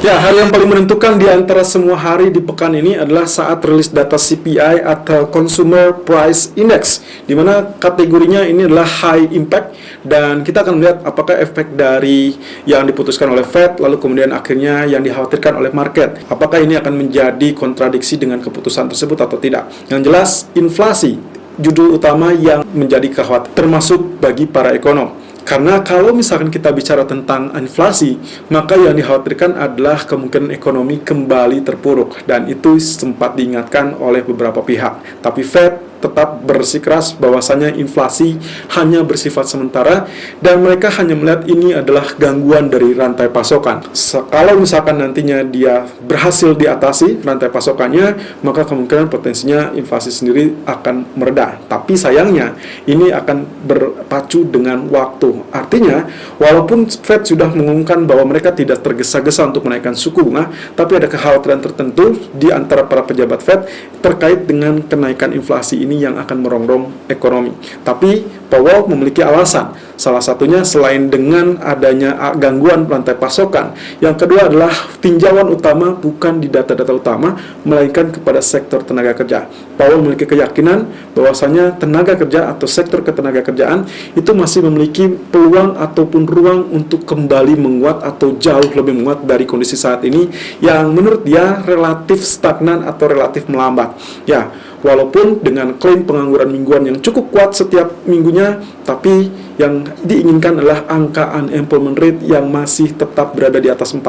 Ya, hari yang paling menentukan di antara semua hari di pekan ini adalah saat rilis data CPI atau Consumer Price Index, di mana kategorinya ini adalah high impact, dan kita akan melihat apakah efek dari yang diputuskan oleh Fed, lalu kemudian akhirnya yang dikhawatirkan oleh market, apakah ini akan menjadi kontradiksi dengan keputusan tersebut atau tidak. Yang jelas, inflasi judul utama yang menjadi kekhawatiran termasuk bagi para ekonom. Karena kalau misalkan kita bicara tentang inflasi, maka yang dikhawatirkan adalah kemungkinan ekonomi kembali terpuruk, dan itu sempat diingatkan oleh beberapa pihak. Tapi Fed tetap bersikeras bahwasanya inflasi hanya bersifat sementara, dan mereka hanya melihat ini adalah gangguan dari rantai pasokan. Kalau misalkan nantinya dia berhasil diatasi rantai pasokannya, maka kemungkinan potensinya inflasi sendiri akan mereda. Tapi sayangnya ini akan berpacu dengan waktu. Artinya, walaupun Fed sudah mengumumkan bahwa mereka tidak tergesa-gesa untuk menaikkan suku bunga, tapi ada kekhawatiran tertentu di antara para pejabat Fed terkait dengan kenaikan inflasi ini yang akan merongrong ekonomi. Tapi Powell memiliki alasan. Salah satunya selain dengan adanya gangguan rantai pasokan, yang kedua adalah tinjauan utama bukan di data-data utama, melainkan kepada sektor tenaga kerja. Powell memiliki keyakinan bahwasanya tenaga kerja atau sektor ketenagakerjaan itu masih memiliki peluang ataupun ruang untuk kembali menguat atau jauh lebih menguat dari kondisi saat ini yang menurut dia relatif stagnan atau relatif melambat. Ya, walaupun dengan klaim pengangguran mingguan yang cukup kuat setiap minggunya, tapi yang diinginkan adalah angka unemployment rate yang masih tetap berada di atas 4%.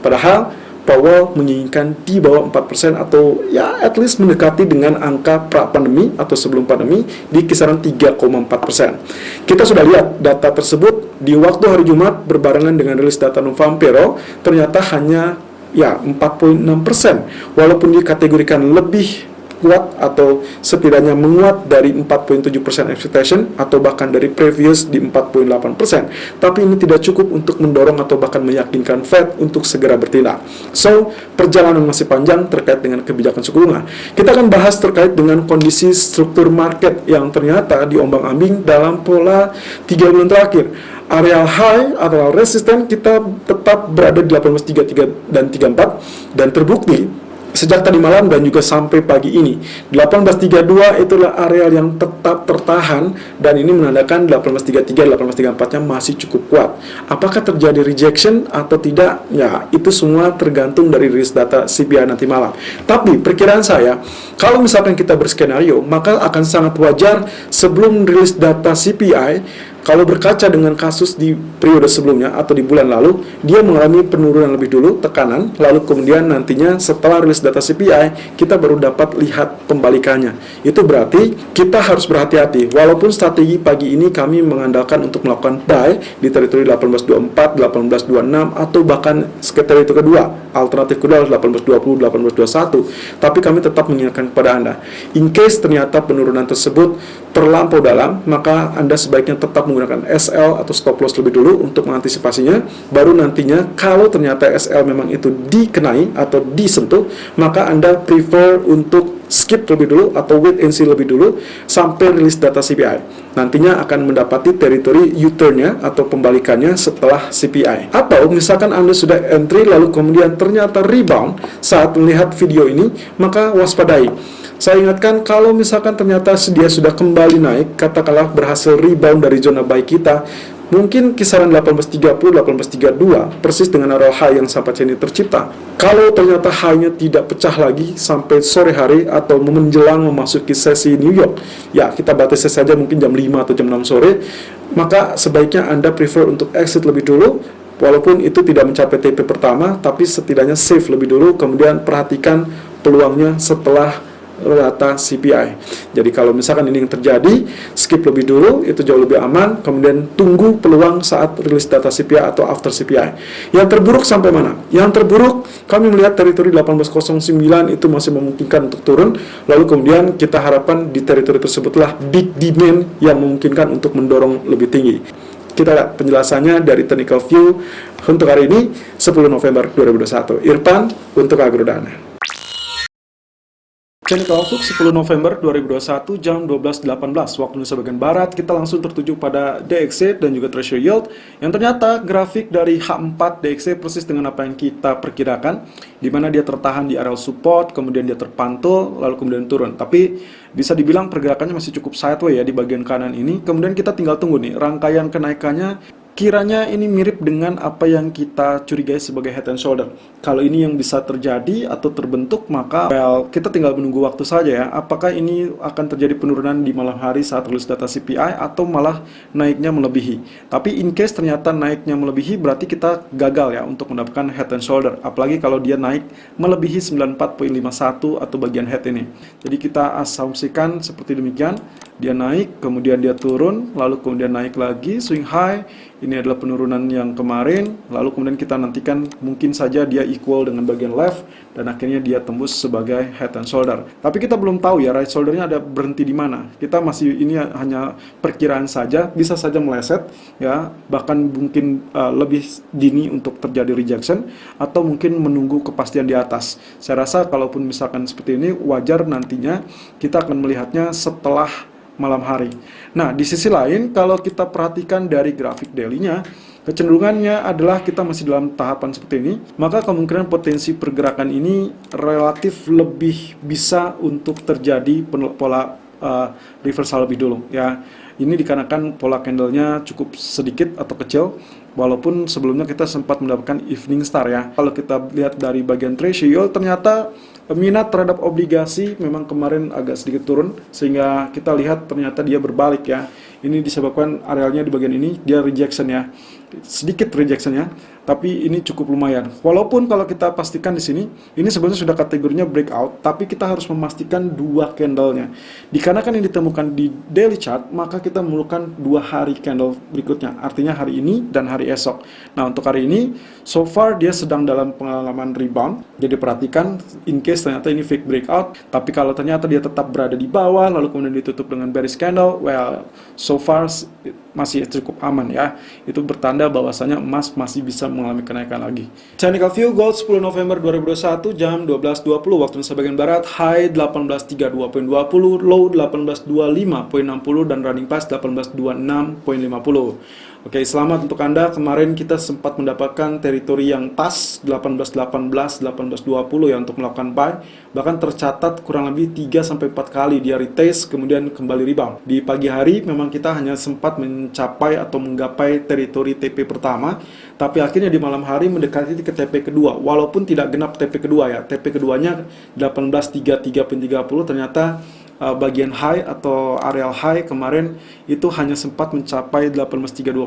Padahal Powell menginginkan di bawah 4% atau ya at least mendekati dengan angka pra-pandemi atau sebelum pandemi di kisaran 3,4%. Kita sudah lihat data tersebut di waktu hari Jumat berbarengan dengan rilis data non-farm payroll, ternyata hanya 4,6%, walaupun dikategorikan lebih kuat atau setidaknya menguat dari 4,7% expectation atau bahkan dari previous di 4,8%, tapi ini tidak cukup untuk mendorong atau bahkan meyakinkan Fed untuk segera bertindak. So, perjalanan masih panjang terkait dengan kebijakan suku bunga. Kita akan bahas terkait dengan kondisi struktur market yang ternyata diombang-ambing dalam pola 3 bulan terakhir. Area high atau resisten kita tetap berada di 18.33 dan 34, dan terbukti sejak tadi malam dan juga sampai pagi ini 18.32 itulah area yang tetap tertahan, dan ini menandakan 18.33, 18.34 nya masih cukup kuat. Apakah terjadi rejection atau tidak? Ya, itu semua tergantung dari rilis data CPI nanti malam. Tapi perkiraan saya, kalau misalkan kita berskenario, maka akan sangat wajar sebelum rilis data CPI, kalau berkaca dengan kasus di periode sebelumnya atau di bulan lalu, dia mengalami penurunan lebih dulu, tekanan, lalu kemudian nantinya setelah rilis data CPI, kita baru dapat lihat pembalikannya. Itu berarti kita harus berhati-hati. Walaupun strategi pagi ini kami mengandalkan untuk melakukan buy di teritori 1824, 1826, atau bahkan teritori kedua, alternatif kedua 1820, 1821, tapi kami tetap mengingatkan kepada Anda, in case ternyata penurunan tersebut terlampau dalam, maka Anda sebaiknya tetap menggunakan SL atau stop loss lebih dulu untuk mengantisipasinya. Baru nantinya kalau ternyata SL memang itu dikenai atau disentuh, maka Anda prefer untuk skip lebih dulu atau wait and see lebih dulu sampai rilis data CPI. Nantinya akan mendapati teritori U-turn-nya atau pembalikannya setelah CPI. Atau misalkan Anda sudah entry lalu kemudian ternyata rebound saat melihat video ini, maka waspadai. Saya ingatkan, kalau misalkan ternyata dia sudah kembali naik, katakanlah berhasil rebound dari zona buy kita, mungkin kisaran 18.30, 18.32, persis dengan area high yang sampai sini tercipta. Kalau ternyata high-nya tidak pecah lagi sampai sore hari atau menjelang memasuki sesi New York, ya kita batasi saja mungkin jam 5 atau jam 6 sore, maka sebaiknya Anda prefer untuk exit lebih dulu, walaupun itu tidak mencapai TP pertama, tapi setidaknya save lebih dulu, kemudian perhatikan peluangnya setelah data CPI. Jadi kalau misalkan ini yang terjadi, skip lebih dulu, itu jauh lebih aman, kemudian tunggu peluang saat rilis data CPI atau after CPI. Yang terburuk sampai mana? Yang terburuk, kami melihat teritori 1809 itu masih memungkinkan untuk turun, lalu kemudian kita harapkan di teritori tersebutlah big demand yang memungkinkan untuk mendorong lebih tinggi. Kita lihat penjelasannya dari technical view untuk hari ini 10 November 2021. Irfan untuk Agrodana. Technical Outlook 10 November 2021 jam 12.18 waktu Indonesia bagian Barat. Kita langsung tertuju pada DXY dan juga Treasury Yield, yang ternyata grafik dari H4 DXY persis dengan apa yang kita perkirakan, di mana dia tertahan di area support, kemudian dia terpantul, lalu kemudian turun. Tapi bisa dibilang pergerakannya masih cukup sideways ya di bagian kanan ini. Kemudian kita tinggal tunggu nih rangkaian kenaikannya. Kiranya ini mirip dengan apa yang kita curigai sebagai head and shoulder. Kalau ini yang bisa terjadi atau terbentuk, maka kita tinggal menunggu waktu saja ya. Apakah ini akan terjadi penurunan di malam hari saat rilis data CPI atau malah naiknya melebihi. Tapi in case ternyata naiknya melebihi, berarti kita gagal ya untuk mendapatkan head and shoulder. Apalagi kalau dia naik melebihi 94.51 atau bagian head ini. Jadi kita asumsikan seperti demikian. Dia naik, kemudian dia turun, lalu kemudian naik lagi, swing high. Ini adalah penurunan yang kemarin, lalu kemudian kita nantikan mungkin saja dia equal dengan bagian left, dan akhirnya dia tembus sebagai head and shoulder. Tapi kita belum tahu ya right shouldernya ada berhenti di mana. Kita masih ini hanya perkiraan saja, bisa saja meleset ya, bahkan mungkin lebih dini untuk terjadi rejection, atau mungkin menunggu kepastian di atas. Saya rasa kalaupun misalkan seperti ini, wajar nantinya kita akan melihatnya setelah malam hari. Nah, di sisi lain, kalau kita perhatikan dari grafik daily-nya, kecenderungannya adalah kita masih dalam tahapan seperti ini, maka kemungkinan potensi pergerakan ini relatif lebih bisa untuk terjadi pola reversal lebih dulu ya. Ini dikarenakan pola candlenya cukup sedikit atau kecil, walaupun sebelumnya kita sempat mendapatkan evening star ya. Kalau kita lihat dari bagian Treasury Yield, ternyata minat terhadap obligasi memang kemarin agak sedikit turun, sehingga kita lihat ternyata dia berbalik ya. Ini disebabkan arealnya di bagian ini dia rejection ya, sedikit rejectionnya, tapi ini cukup lumayan. Walaupun kalau kita pastikan di sini, ini sebenarnya sudah kategorinya breakout, tapi kita harus memastikan dua candlenya. Dikarenakan yang ditemukan di daily chart, maka kita memerlukan 2 hari candle berikutnya, artinya hari ini dan hari esok. Nah, untuk hari ini, so far dia sedang dalam pengalaman rebound, jadi perhatikan in case ternyata ini fake breakout, tapi kalau ternyata dia tetap berada di bawah, lalu kemudian ditutup dengan bearish candle, well, so far masih cukup aman ya. Itu bertanda bahwasanya emas masih bisa mengalami kenaikan lagi. Technical view gold 10 November 2021 jam 12.20 waktu Indonesia bagian Barat, high 1832.20, low 1825.60 dan running price 1826.50. Oke, selamat untuk Anda. Kemarin kita sempat mendapatkan teritori yang pas 1818, 1820 ya untuk melakukan buy. Bahkan tercatat kurang lebih 3-4 kali dia retest kemudian kembali rebound. Di pagi hari memang kita hanya sempat mencapai atau menggapai teritori TP pertama, tapi akhirnya di malam hari mendekati ke TP kedua. Walaupun tidak genap TP kedua ya. TP keduanya 1833.30 ternyata bagian high atau areal high kemarin itu hanya sempat mencapai 18.32.50,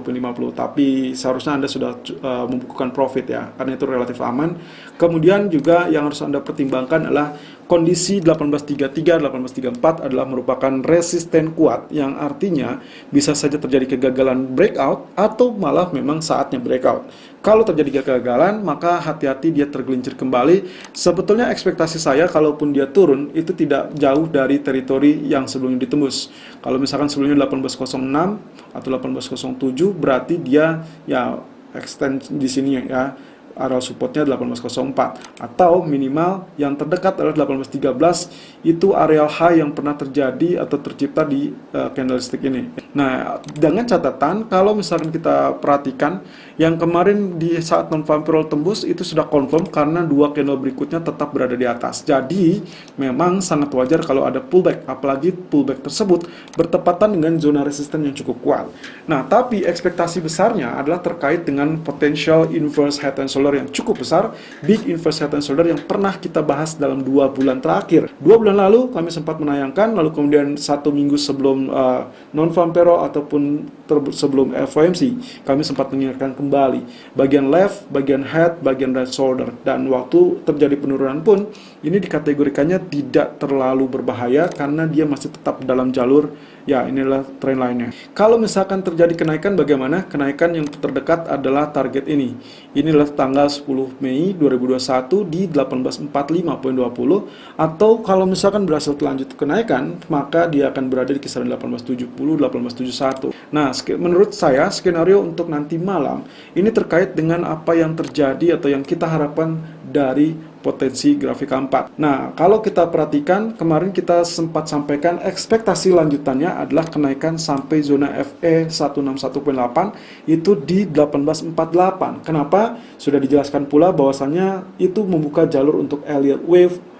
tapi seharusnya Anda sudah membukukan profit ya, karena itu relatif aman. Kemudian juga yang harus Anda pertimbangkan adalah kondisi 1833, 1834 adalah merupakan resisten kuat, yang artinya bisa saja terjadi kegagalan breakout atau malah memang saatnya breakout. Kalau terjadi kegagalan, maka hati-hati dia tergelincir kembali. Sebetulnya ekspektasi saya kalaupun dia turun, itu tidak jauh dari teritori yang sebelumnya ditembus. Kalau misalkan sebelumnya 1806 atau 1807, berarti dia ya extend di sini ya. Area supportnya 1804, atau minimal yang terdekat adalah 1813, itu areal high yang pernah terjadi atau tercipta di candlestick ini. Nah, dengan catatan kalau misalkan kita perhatikan yang kemarin di saat non-farm payroll tembus itu sudah confirm karena 2 candle berikutnya tetap berada di atas. Jadi memang sangat wajar kalau ada pullback, apalagi pullback tersebut bertepatan dengan zona resisten yang cukup kuat. Nah, tapi ekspektasi besarnya adalah terkait dengan potential inverse head and shoulder yang cukup besar, big inverse head and shoulder yang pernah kita bahas dalam 2 bulan terakhir. 2 bulan lalu kami sempat menayangkan, lalu kemudian 1 minggu sebelum non-farm payroll ataupun sebelum FOMC kami sempat mengingatkan kembali bagian left, bagian head, bagian right shoulder, dan waktu terjadi penurunan pun ini dikategorikannya tidak terlalu berbahaya karena dia masih tetap dalam jalur ya, inilah trend line-nya. Kalau misalkan terjadi kenaikan, bagaimana? Kenaikan yang terdekat adalah target ini. Inilah tanggal 10 Mei 2021 di 1845.20, atau kalau misalkan berhasil lanjut kenaikan, maka dia akan berada di kisaran 1870, 1871. Nah, menurut saya skenario untuk nanti malam ini terkait dengan apa yang terjadi atau yang kita harapkan dari potensi grafik K4. Nah, kalau kita perhatikan, kemarin kita sempat sampaikan ekspektasi lanjutannya adalah kenaikan sampai zona FE 161.8 itu di 1848. Kenapa? Sudah dijelaskan pula bahwasannya itu membuka jalur untuk Elliott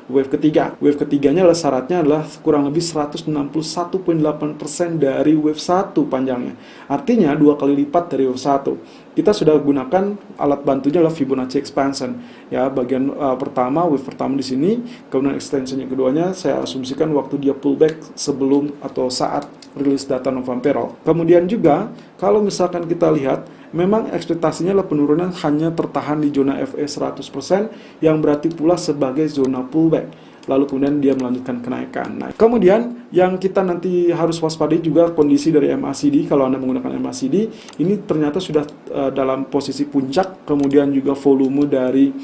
Wave ketiga. Wave ketiganya adalah syaratnya adalah kurang lebih 161.8% dari wave 1 panjangnya. Artinya 2 kali lipat dari wave 1. Kita sudah gunakan alat bantunya adalah Fibonacci expansion. Ya, bagian pertama, wave pertama di sini, kemudian extension yang keduanya saya asumsikan waktu dia pullback sebelum atau saat rilis data non-farm payroll. Kemudian juga kalau misalkan kita lihat memang ekspektasinya adalah penurunan hanya tertahan di zona FE 100% yang berarti pula sebagai zona pullback. Lalu kemudian dia melanjutkan kenaikan. Nah, kemudian yang kita nanti harus waspadai juga kondisi dari MACD. Kalau Anda menggunakan MACD, ini ternyata sudah dalam posisi puncak, kemudian juga volume dari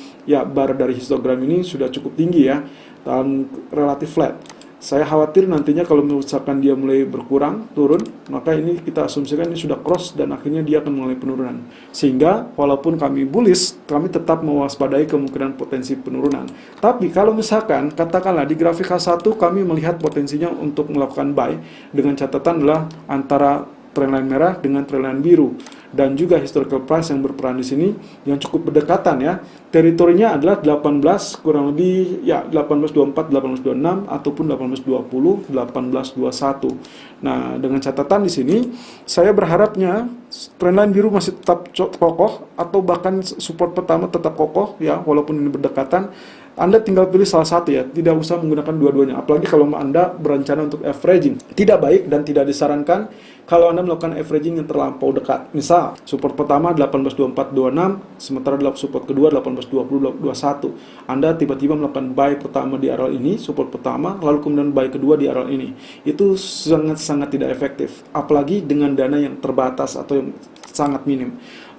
bar dari histogram ini sudah cukup tinggi ya, dan relatif flat. Saya khawatir nantinya kalau misalkan dia mulai berkurang, turun, maka ini kita asumsikan ini sudah cross dan akhirnya dia akan mulai penurunan. Sehingga walaupun kami bullish, kami tetap mewaspadai kemungkinan potensi penurunan. Tapi kalau misalkan katakanlah di grafik H1 kami melihat potensinya untuk melakukan buy dengan catatan adalah antara trendline merah dengan trendline biru dan juga historical price yang berperan di sini yang cukup berdekatan ya. Teritorinya adalah 18 kurang lebih ya 1824, 1826 ataupun 1820, 1821. Nah, dengan catatan di sini saya berharapnya trendline biru masih tetap kokoh atau bahkan support pertama tetap kokoh ya, walaupun ini berdekatan. Anda tinggal pilih salah satu ya, tidak usah menggunakan dua-duanya. Apalagi kalau Anda berencana untuk averaging. Tidak baik dan tidak disarankan kalau Anda melakukan averaging yang terlampau dekat. Misal, support pertama 182426, sementara support kedua 182021. Anda tiba-tiba melakukan buy pertama di area ini, support pertama, lalu kemudian buy kedua di area ini. Itu sangat-sangat tidak efektif. Apalagi dengan dana yang terbatas atau yang sangat minim.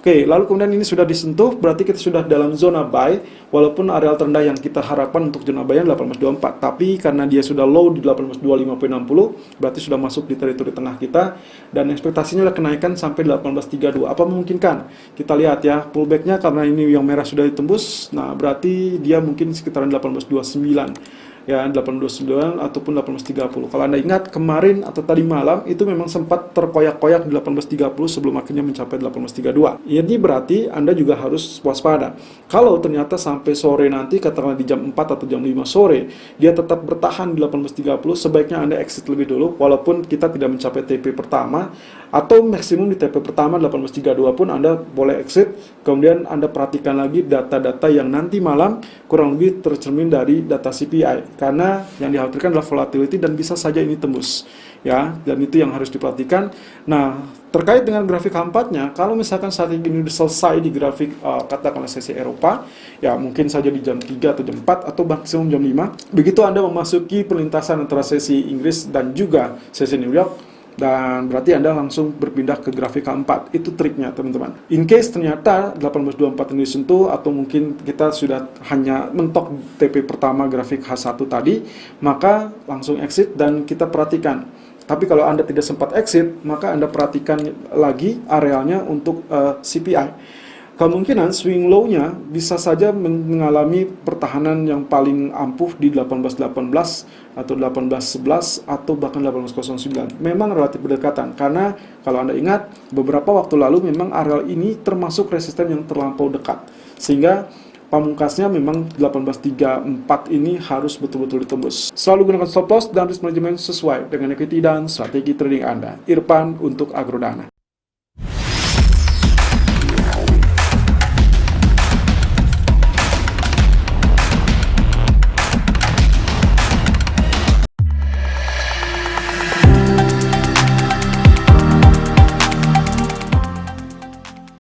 Oke, lalu kemudian ini sudah disentuh, berarti kita sudah dalam zona buy, walaupun area terendah yang kita harapkan untuk zona buy 1824, tapi karena dia sudah low di 1825.60, berarti sudah masuk di teritori tengah kita, dan ekspektasinya adalah kenaikan sampai 1832. Apa memungkinkan? Kita lihat ya, pullbacknya karena ini yang merah sudah ditembus, nah berarti dia mungkin sekitaran 1829. Ya, 1829 ataupun 1830. Kalau Anda ingat kemarin atau tadi malam itu memang sempat terkoyak-koyak di 1830 sebelum akhirnya mencapai 1832. Ini berarti Anda juga harus waspada. Kalau ternyata sampai sore nanti, katakanlah di jam 4 atau jam 5 sore, dia tetap bertahan di 1830, sebaiknya Anda exit lebih dulu walaupun kita tidak mencapai TP pertama, atau maksimum di TP pertama 1832 pun Anda boleh exit. Kemudian Anda perhatikan lagi data-data yang nanti malam kurang lebih tercermin dari data CPI. Karena yang dikhawatirkan adalah volatility dan bisa saja ini tembus ya, dan itu yang harus diperhatikan. Nah, terkait dengan grafik H4-nya, kalau misalkan saat ini selesai di grafik katakanlah sesi Eropa, ya mungkin saja di jam 3 atau jam 4 atau maksimum jam 5. Begitu Anda memasuki perlintasan antara sesi Inggris dan juga sesi New York, dan berarti Anda langsung berpindah ke grafik K4. Itu triknya teman-teman. In case ternyata 1824 ini disentuh atau mungkin kita sudah hanya mentok TP pertama grafik H1 tadi, maka langsung exit dan kita perhatikan. Tapi kalau Anda tidak sempat exit, maka Anda perhatikan lagi arealnya untuk CPI. Kemungkinan swing low-nya bisa saja mengalami pertahanan yang paling ampuh di 1818 atau 1811 atau bahkan 1809. Memang relatif berdekatan karena kalau Anda ingat beberapa waktu lalu memang areal ini termasuk resisten yang terlampau dekat. Sehingga pamungkasnya memang 1834 ini harus betul-betul ditembus. Selalu gunakan stop loss dan risk management sesuai dengan equity dan strategi trading Anda. Irfan untuk Agrodana.